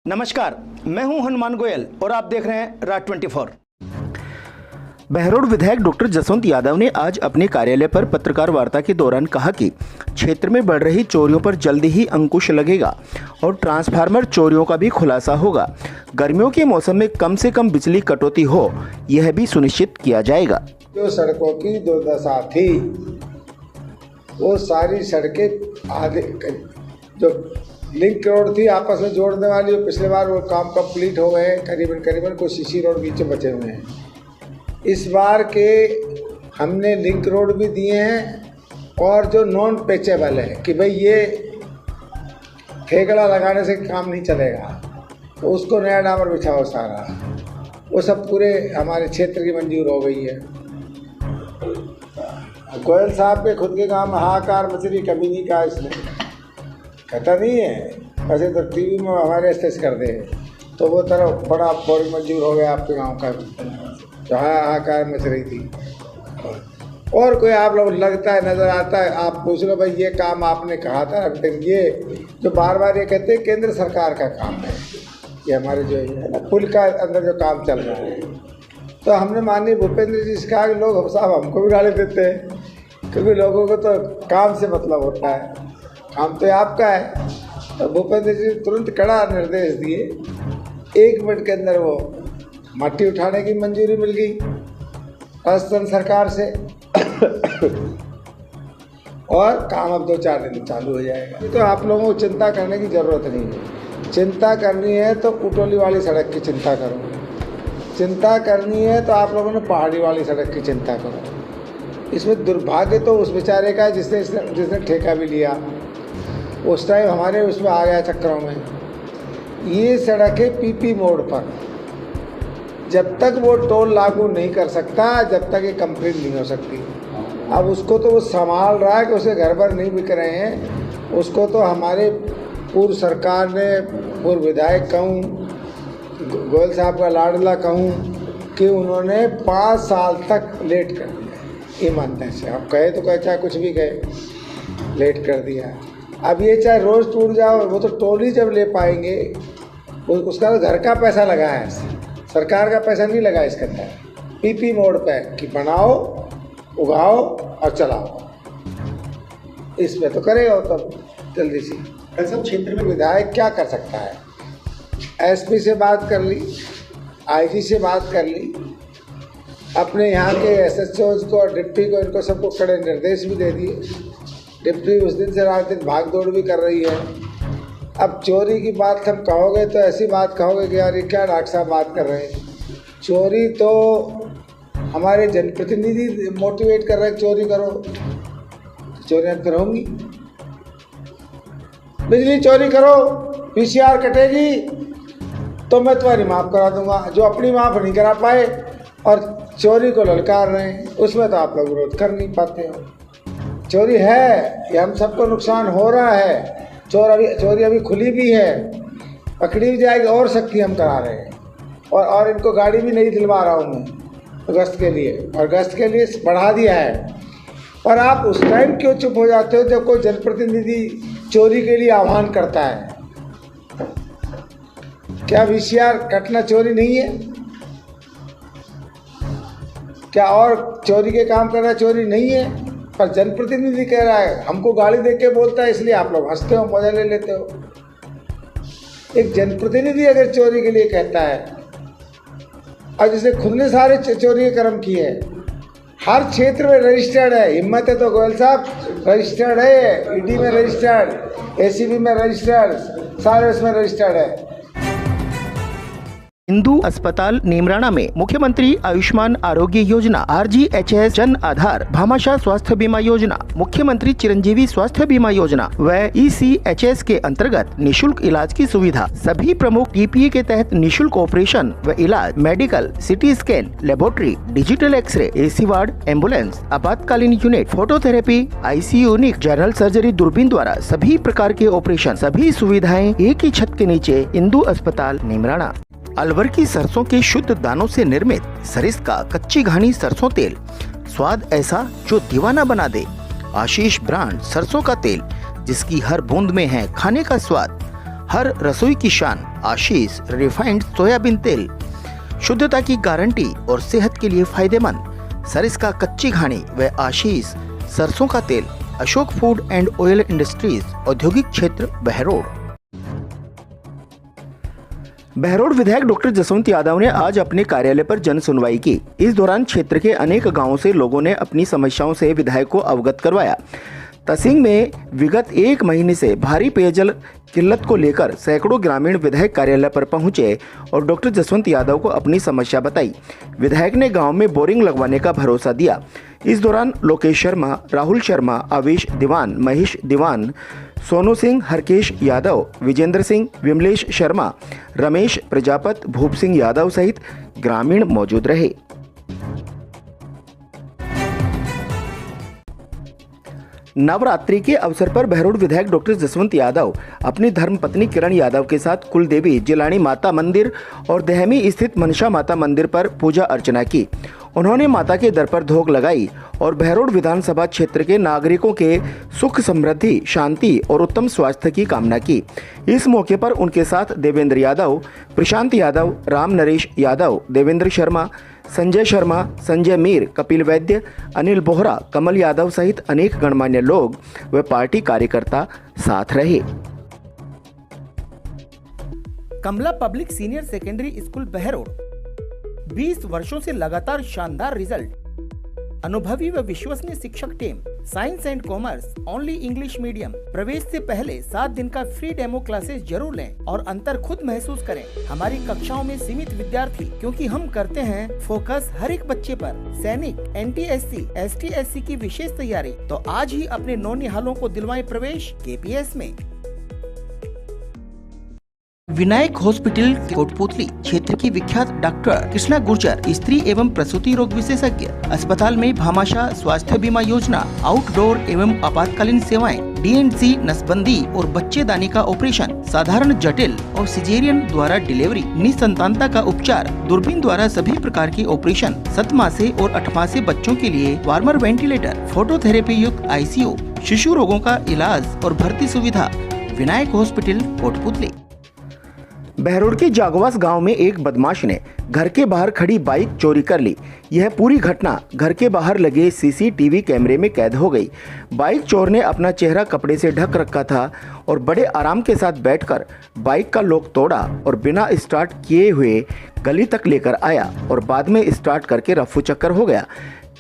नमस्कार, मैं हूं हनुमान गोयल और आप देख रहे हैं राज 24। बहरोड विधायक डॉक्टर जसवंत यादव ने आज अपने कार्यालय पर पत्रकार वार्ता के दौरान कहा कि क्षेत्र में बढ़ रही चोरियों पर जल्द ही अंकुश लगेगा और ट्रांसफार्मर चोरियों का भी खुलासा होगा। गर्मियों के मौसम में कम से कम बिजली कटौती हो, यह भी सुनिश्चित किया जाएगा। जो सड़कों की दुर्दशा थी वो सारी सड़कें आधे जो लिंक रोड थी आपस में जोड़ने वाली, पिछले बार वो काम कंप्लीट हो गए हैं। करीबन कुछ सीसी रोड बीच में बचे हुए हैं। इस बार के हमने लिंक रोड भी दिए हैं और जो नॉन पेचेबल है कि भाई ये ठेकड़ा लगाने से काम नहीं चलेगा, तो उसको नया डामर बिछाओ सारा, वो सब पूरे हमारे क्षेत्र की मंजूर हो गई है। गोयल साहब के खुद के काम हाहाकार मछली कमी नहीं कहा इसने, कहता नहीं है। वैसे तो टीवी में हमारे स्टेज कर दे तो वो तरफ बड़ा बड़ी मंजूर हो गया आपके गांव का, जो हाहाकार मच रही थी। और कोई आप लोग लगता है नज़र आता है, आप पूछ लो भाई ये काम आपने कहा था, ये जो बार बार ये कहते हैं केंद्र सरकार का काम है, ये हमारे जो है ना पुल का अंदर जो काम चल रहा है। तो हमने माननीय भूपेंद्र जी से कहा कि लोग साहब हमको भी गाली देते हैं, क्योंकि लोगों को तो काम से मतलब होता है, काम तो आपका है। तो भूपेंद्र जी तुरंत कड़ा निर्देश दिए, 1 मिनट के अंदर वो मट्टी उठाने की मंजूरी मिल गई राजस्थान सरकार से और काम अब 2-4 दिन में चालू हो जाएगा। तो आप लोगों को चिंता करने की ज़रूरत नहीं है। चिंता करनी है तो कुटोली वाली सड़क की चिंता करो, चिंता करनी है तो आप लोगों ने पहाड़ी वाली सड़क की चिंता करो। इसमें दुर्भाग्य तो उस बेचारे का है जिसने ठेका भी लिया, उस टाइम हमारे उसमें आ गया चक्करों में। ये सड़क है पीपी मोड़ पर, जब तक वो टोल लागू नहीं कर सकता, जब तक ये कंप्लीट नहीं हो सकती। अब उसको तो वो संभाल रहा है कि उसे घर भर नहीं बिक रहे हैं। उसको तो हमारे पूर्व सरकार ने, पूर्व विधायक कहूँ, गोयल साहब का लाडला कहूँ कि उन्होंने 5 साल तक लेट कर दिया ईमानदारी से। अब कहे तो कहे, चाहे कुछ भी कहे, लेट कर दिया। अब ये चाहे रोज़ टूट जाओ, वो तो टोल ही जब ले पाएंगे, उसका तो घर का पैसा लगा है, सरकार का पैसा नहीं लगा इसके अंदर। पीपी मोड पे कि बनाओ, उगाओ और चलाओ, इस पे तो करेगा तब जल्दी से। ऐसा क्षेत्र में विधायक क्या कर सकता है? एसपी से बात कर ली, आईजी से बात कर ली, अपने यहाँ के एसएचओज को और डिप्टी को, इनको सबको कड़े निर्देश भी दे दिए। डिप्टी उस दिन से रात दिन भाग दौड़ भी कर रही है। अब चोरी की बात हम कहोगे तो ऐसी बात कहोगे कि यार ये क्या डॉक्टर साहब बात कर रहे हैं। चोरी तो हमारे जनप्रतिनिधि मोटिवेट कर रहे हैं, चोरी करो, चोरियाँ फिर होंगी। बिजली चोरी करो, पीसीआर कटेगी तो मैं तुम्हारी माफ़ करा दूंगा। जो अपनी माफ़ नहीं करा पाए और चोरी को ललकार रहे हैं, उसमें तो आप लोग विरोध कर नहीं पाते हो। चोरी है, ये हम सबको नुकसान हो रहा है। चोरी अभी खुली भी है, पकड़ी भी जाएगी और सख्ती हम करा रहे हैं। और इनको गाड़ी भी नहीं दिलवा रहा हूँ मैं गश्त के लिए, और गश्त के लिए बढ़ा दिया है। पर आप उस टाइम क्यों चुप हो जाते हो जब कोई जनप्रतिनिधि चोरी के लिए आह्वान करता है? क्या वीसीआर कटना चोरी नहीं है? क्या और चोरी के काम करना चोरी नहीं है? पर जनप्रतिनिधि कह रहा है, हमको गाली दे के बोलता है, इसलिए आप लोग हंसते हो, मजा ले लेते हो। एक जनप्रतिनिधि अगर चोरी के लिए कहता है, और जिसने खुद ने सारे चोरी के कर्म किए हैं, हर क्षेत्र में रजिस्टर्ड है। हिम्मत है तो गोयल साहब रजिस्टर्ड है, ईडी में रजिस्टर्ड, एसीबी में रजिस्टर्ड, सारे उसमें रजिस्टर्ड है। हिंदू अस्पताल नीमराणा में मुख्यमंत्री आयुष्मान आरोग्य योजना, RGHS जन आधार, भामाशाह स्वास्थ्य बीमा योजना, मुख्यमंत्री चिरंजीवी स्वास्थ्य बीमा योजना व ECHS के अंतर्गत निशुल्क इलाज की सुविधा। सभी प्रमुख TPA के तहत निशुल्क ऑपरेशन व इलाज, medical, CT scan, laboratory, digital x ray, AC ward, ambulance, आपातकालीन unit, phototherapy, ICU unit, general surgery, दूरबीन द्वारा सभी प्रकार के ऑपरेशन, सभी सुविधाएं एक ही छत के नीचे। हिंदू अस्पताल नीमराणा। अलवर की सरसों के शुद्ध दानों से निर्मित सरिस्का कच्ची घानी सरसों तेल, स्वाद ऐसा जो दीवाना बना दे। आशीष ब्रांड सरसों का तेल, जिसकी हर बूंद में है खाने का स्वाद, हर रसोई की शान। आशीष रिफाइंड सोयाबीन तेल, शुद्धता की गारंटी और सेहत के लिए फायदेमंद। सरिस्का कच्ची घानी व आशीष सरसों का तेल। Ashok food and oil industries, औद्योगिक क्षेत्र, बहरोड। बहरोड विधायक डॉक्टर जसवंत यादव ने आज अपने कार्यालय पर जन सुनवाई की। इस दौरान क्षेत्र के अनेक गांवों से लोगों ने अपनी समस्याओं से विधायक को अवगत करवाया। तसिंग में विगत 1 महीने से भारी पेयजल किल्लत को लेकर सैकड़ों ग्रामीण विधायक कार्यालय पर पहुंचे और डॉक्टर जसवंत यादव को अपनी समस्या बताई। विधायक ने गांव में बोरिंग लगवाने का भरोसा दिया। इस दौरान लोकेश शर्मा, राहुल शर्मा, आवेश दीवान, महेश दीवान, सोनू सिंह, हरकेश यादव, विजेंद्र सिंह, विमलेश शर्मा, रमेश प्रजापत, भूप सिंह यादव सहित ग्रामीण मौजूद रहे। नवरात्रि के अवसर पर बहरोड विधायक डॉक्टर जसवंत यादव अपनी धर्मपत्नी किरण यादव के साथ कुलदेवी जिलानी माता मंदिर और दहमी स्थित मनसा माता मंदिर पर पूजा अर्चना की। उन्होंने माता के दर पर धोख लगाई और बहरोड विधानसभा क्षेत्र के नागरिकों के सुख, समृद्धि, शांति और उत्तम स्वास्थ्य की कामना की। इस मौके पर उनके साथ देवेंद्र यादव, प्रशांत यादव, राम नरेश यादव, देवेंद्र शर्मा, संजय शर्मा, संजय मीर, कपिल वैद्य, अनिल बोहरा, कमल यादव सहित अनेक गणमान्य लोग व पार्टी कार्यकर्ता साथ रहे। Kamla public senior secondary school Behror 20 वर्षों से लगातार शानदार रिजल्ट। अनुभवी व विश्वसनीय शिक्षक team, science and commerce, only English medium. प्रवेश से पहले 7 दिन का फ्री डेमो क्लासेस जरूर लें और अंतर खुद महसूस करें। हमारी कक्षाओं में सीमित विद्यार्थी, क्योंकि हम करते हैं फोकस हर एक बच्चे पर। सैनिक, NTSC, ST/SC की विशेष तैयारी, तो आज ही अपने नौनिहालों को दिलवाएं प्रवेश KPS में। विनायक हॉस्पिटल कोटपुतली क्षेत्र की विख्यात डॉक्टर कृष्णा गुर्जर, स्त्री एवं प्रसूति रोग विशेषज्ञ। अस्पताल में भामाशाह स्वास्थ्य बीमा योजना, आउटडोर एवं आपातकालीन सेवाएं, DNC नसबंदी और बच्चेदानी का ऑपरेशन, साधारण, जटिल और सिजेरियन द्वारा डिलीवरी, निसंतानता का उपचार, दूरबीन द्वारा सभी प्रकार के ऑपरेशन, 7 मासे और 8 मासे बच्चों के लिए वार्मर वेंटिलेटर, फोटोथेरेपी युक्त ICU, शिशु रोगों का इलाज और भर्ती सुविधा। विनायक हॉस्पिटल कोटपुतली। बहरोड के जागवास गांव में एक बदमाश ने घर के बाहर खड़ी बाइक चोरी कर ली। यह पूरी घटना घर के बाहर लगे CCTV कैमरे में कैद हो गई। बाइक चोर ने अपना चेहरा कपड़े से ढक रखा था और बड़े आराम के साथ बैठकर बाइक का लॉक तोड़ा और बिना स्टार्ट किए हुए गली तक लेकर आया और बाद में स्टार्ट करके रफू चक्कर हो गया।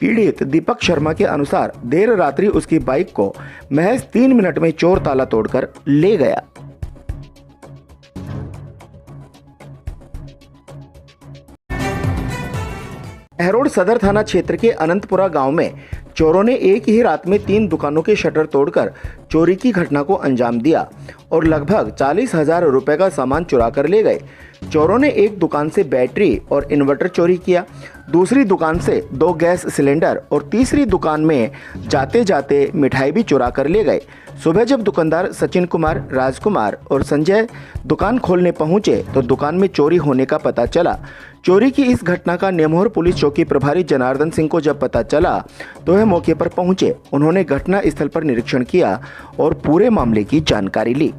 पीड़ित दीपक शर्मा के अनुसार देर रात्रि उसकी बाइक को महज 3 मिनट में चोर ताला तोड़कर ले गया। बहरोड सदर थाना क्षेत्र के अनंतपुरा गांव में चोरों ने एक ही रात में 3 दुकानों के शटर तोड़कर चोरी की घटना को अंजाम दिया और लगभग 40,000 रुपए का सामान चुरा कर ले गए। चोरों ने एक दुकान से बैटरी और इन्वर्टर चोरी किया, दूसरी दुकान से 2 गैस सिलेंडर और तीसरी दुकान में जाते जाते मिठाई भी चुरा कर ले गए। सुबह जब दुकानदार सचिन कुमार, राजकुमार और संजय दुकान खोलने पहुंचे तो दुकान में चोरी होने का पता चला। चोरी की इस घटना का नेमोहर पुलिस चौकी प्रभारी जनार्दन सिंह को जब पता चला तो वह मौके पर पहुंचे। उन्होंने घटना स्थल पर निरीक्षण किया और पूरे मामले की जानकारी ली।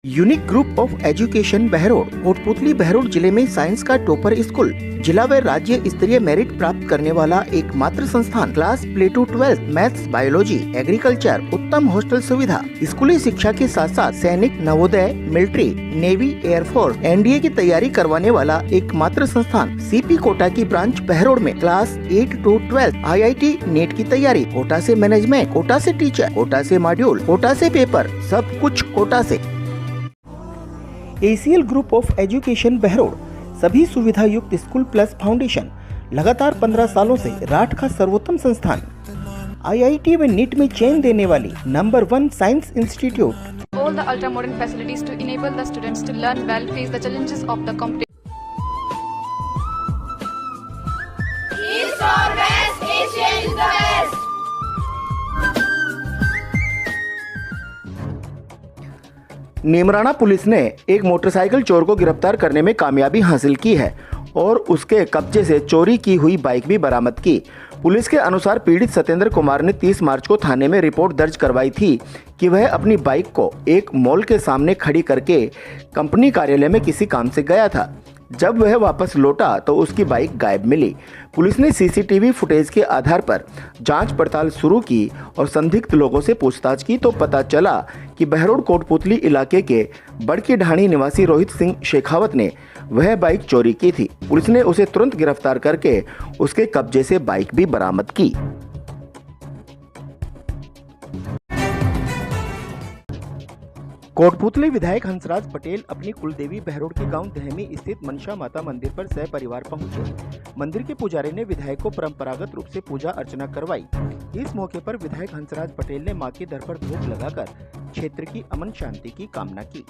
Unique group of education Behror Kotputli Behror जिले में साइंस का टॉपर स्कूल, जिला व राज्य स्तरीय मेरिट प्राप्त करने वाला एकमात्र संस्थान। Class play to 12 maths, biology, agriculture, उत्तम हॉस्टल सुविधा। स्कूली शिक्षा के साथ साथ सैनिक, Navodaya, military, navy, air force, NDA की तैयारी करवाने वाला एकमात्र संस्थान। CP कोटा की ब्रांच बहरोड में क्लास 8 to 12 IIT नेट की तैयारी। कोटा से मैनेजमेंट, कोटा से टीचर, कोटा से मॉड्यूल, कोटा से पेपर, सब कुछ कोटा से। ACL group of education Behror सभी सुविधा युक्त स्कूल प्लस फाउंडेशन, लगातार 15 सालों से राठ का सर्वोत्तम संस्थान। IIT व नीट में चेन देने वाली number 1 science institute. All the ultra modern facilities to enable the students to learn well, face the challenges of the competition. East or West, Asia is the best. Neemrana police ने एक motorcycle चोर को गिरफ्तार करने में कामयाबी हासिल की है और उसके कब्जे से चोरी की हुई बाइक भी बरामद की। पुलिस के अनुसार पीड़ित सत्येंद्र कुमार ने 30 मार्च को थाने में रिपोर्ट दर्ज करवाई थी कि वह अपनी बाइक को एक मॉल के सामने खड़ी करके कंपनी कार्यालय में किसी काम से गया था। जब वह वापस लौटा तो उसकी बाइक गायब मिली। पुलिस ने सीसीटीवी फुटेज के आधार पर जांच पड़ताल शुरू की और संदिग्ध लोगों से पूछताछ की तो पता चला कि बहरोड कोटपुतली इलाके के बड़की ढाणी निवासी रोहित सिंह शेखावत ने वह बाइक चोरी की थी। पुलिस ने उसे तुरंत गिरफ्तार करके उसके कब्जे से बाइक भी बरामद की। कोटपुतली विधायक हंसराज पटेल अपनी कुलदेवी बहरोड के गांव दहमी स्थित मनसा माता मंदिर पर सहपरिवार पहुंचे। मंदिर के पुजारी ने विधायक को परंपरागत रूप से पूजा अर्चना करवाई। इस मौके पर विधायक हंसराज पटेल ने मां के दर पर धूप लगाकर क्षेत्र की अमन शांति की कामना की।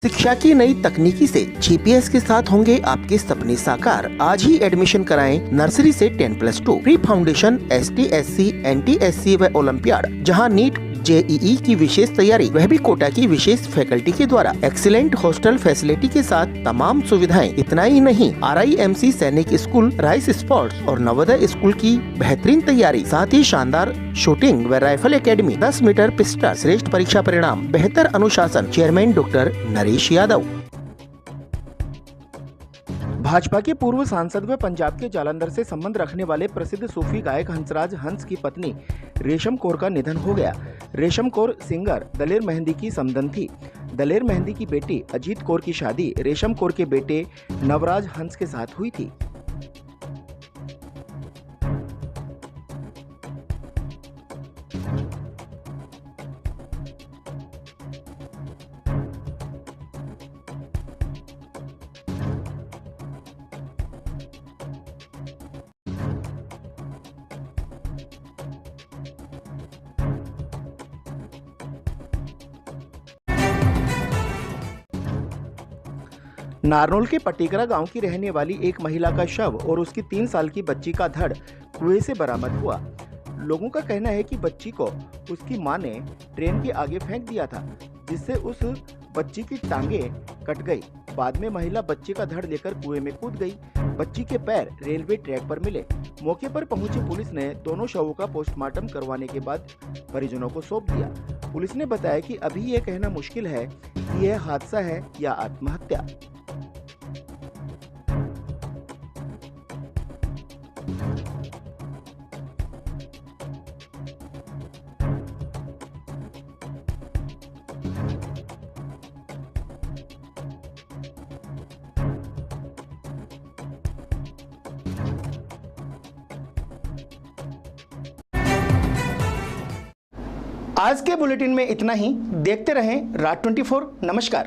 शिक्षा की नई तकनीकी से जीपीएस के साथ होंगे आपके सपने साकार। आज ही एडमिशन कराएं नर्सरी से 10+2 प्री फाउंडेशन, ST/SC, NT/SC व ओलंपियाड, जहां नीट JEE की विशेष तैयारी, वह भी कोटा की विशेष फैकल्टी के द्वारा। एक्सीलेंट हॉस्टल फैसिलिटी के साथ तमाम सुविधाएं। इतना ही नहीं, RIMC सैनिक स्कूल, राइस स्पोर्ट्स और नवोदय स्कूल की बेहतरीन तैयारी, साथ ही शानदार शूटिंग व राइफल एकेडमी, 10 मीटर पिस्टल, श्रेष्ठ परीक्षा परिणाम, बेहतर अनुशासन। Chairman doctor Naresh Yadav. भाजपा के पूर्व सांसद व पंजाब के जालंधर से संबंध रखने वाले प्रसिद्ध सूफी गायक हंसराज हंस की पत्नी रेशम कौर का निधन हो गया। रेशम कौर सिंगर दलेर मेहंदी की समधन थी। दलेर मेहंदी की बेटी अजीत कौर की शादी रेशम कौर के बेटे नवराज हंस के साथ हुई थी। नारनौल के पटीकरा गांव की रहने वाली एक महिला का शव और उसकी 3 साल की बच्ची का धड़ कुएं से बरामद हुआ। लोगों का कहना है कि बच्ची को उसकी मां ने ट्रेन के आगे फेंक दिया था, जिससे उस बच्ची की टांगें कट गई। बाद में महिला बच्ची का धड़ लेकर कुएं में कूद गई। बच्ची के पैर रेलवे ट्रैक पर मिले। मौके पर पहुंची पुलिस ने दोनों शवों का पोस्टमार्टम करवाने के बाद परिजनों को सौंप दिया। पुलिस ने बताया कि अभी ये कहना मुश्किल है कि यह हादसा है या आत्महत्या। आज के बुलेटिन में इतना ही। देखते रहें रात 24। नमस्कार।